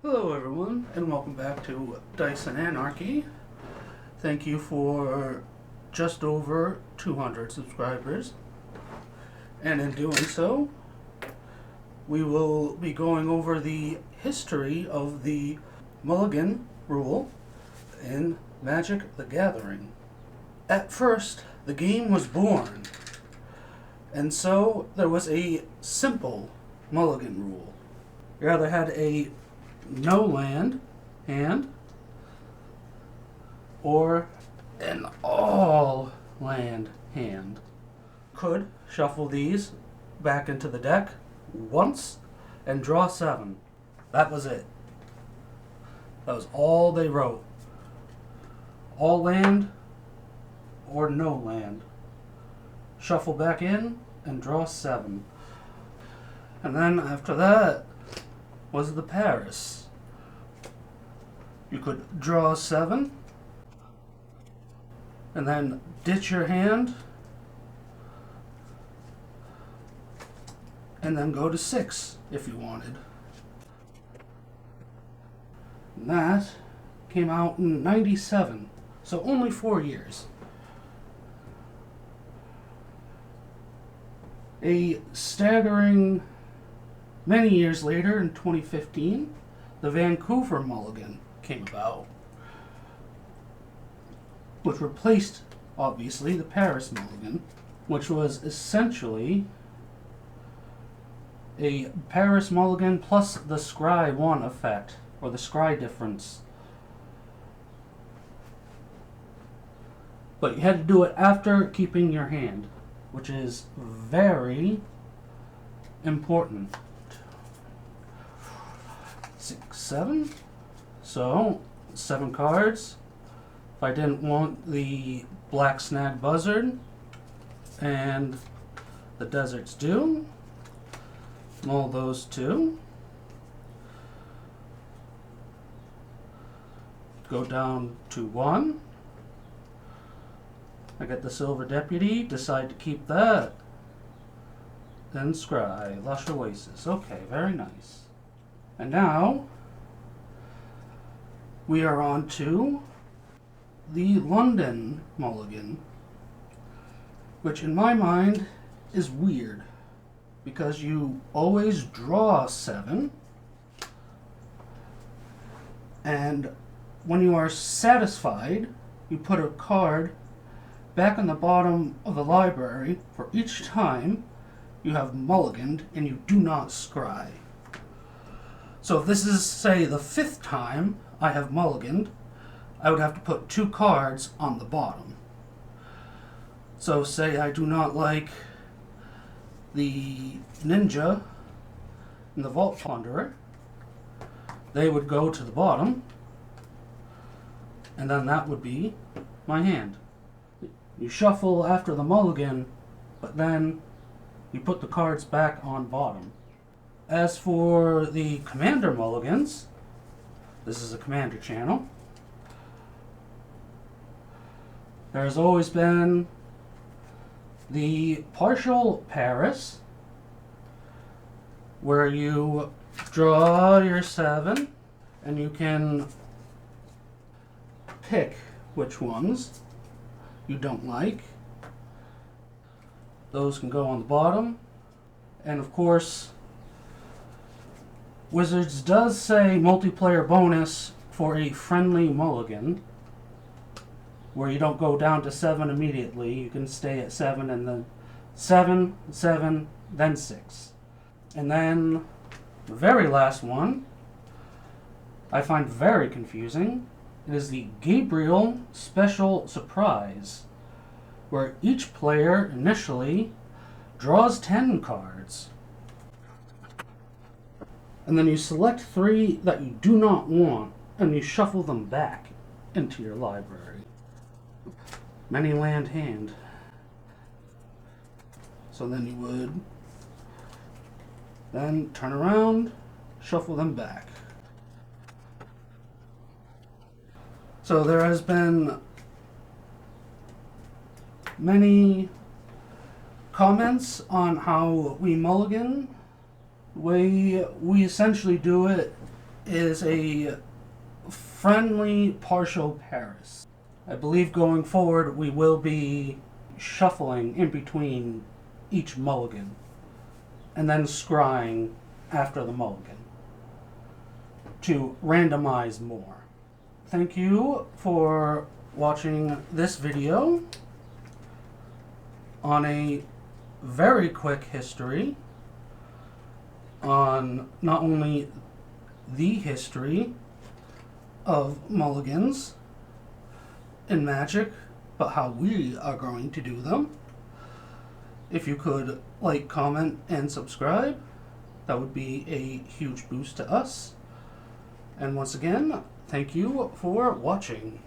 Hello everyone, and welcome back to Dice and Anarchy. Thank you for just over 200 subscribers. And in doing so, we will be going over the history of the Mulligan rule in Magic the Gathering. At first, the game was born, and so there was a simple Mulligan rule. You either had a no land hand or an all land hand. Could shuffle these back into the deck once and draw 7. That was it. That was all they wrote. All land or no land. Shuffle back in and draw 7. And then after that was the Paris. You could draw 7 and then ditch your hand and then go to 6 if you wanted. And that came out in 97, so only 4 years. A staggering many years later, in 2015, the Vancouver Mulligan came about, which replaced, obviously, the Paris Mulligan, which was essentially a Paris Mulligan plus the Scry 1 effect, or the Scry difference. But you had to do it after keeping your hand, which is very important. 6, 7. So, 7 cards. If I didn't want the Black Snag Buzzard and the Desert's Dew, mull those 2. Go down to 1. I get the Silver Deputy, decide to keep that. Then Scry, Lush Oasis. Okay, very nice. And now, we are on to the London Mulligan, which in my mind is weird, because you always draw 7, and when you are satisfied, you put a card back on the bottom of the library for each time you have mulliganed and you do not scry. So if this is, say, the 5th time I have mulliganed, I would have to put 2 cards on the bottom. So say I do not like the Ninja and the Vault Plunderer, they would go to the bottom, and then that would be my hand. You shuffle after the mulligan, but then you put the cards back on bottom. As for the Commander Mulligans, this is a Commander channel. There's always been the partial Paris, where you draw your 7, and you can pick which ones you don't like. Those can go on the bottom. And of course, Wizards does say multiplayer bonus for a friendly mulligan, where you don't go down to 7 immediately. You can stay at 7 and then 7, 7, then 6. And then the very last one I find very confusing. It is the Gabriel Special Surprise, where each player initially draws 10 cards. And then you select 3 that you do not want, and you shuffle them back into your library. Many land hand. So then you would then turn around, shuffle them back. So there has been many comments on how we mulligan. The way we essentially do it is a friendly partial Paris. I believe going forward we will be shuffling in between each mulligan and then scrying after the mulligan to randomize more. Thank you for watching this video on a very quick history on not only the history of mulligans in Magic, but how we are going to do them. If you could like, comment, and subscribe, that would be a huge boost to us. And once again, thank you for watching.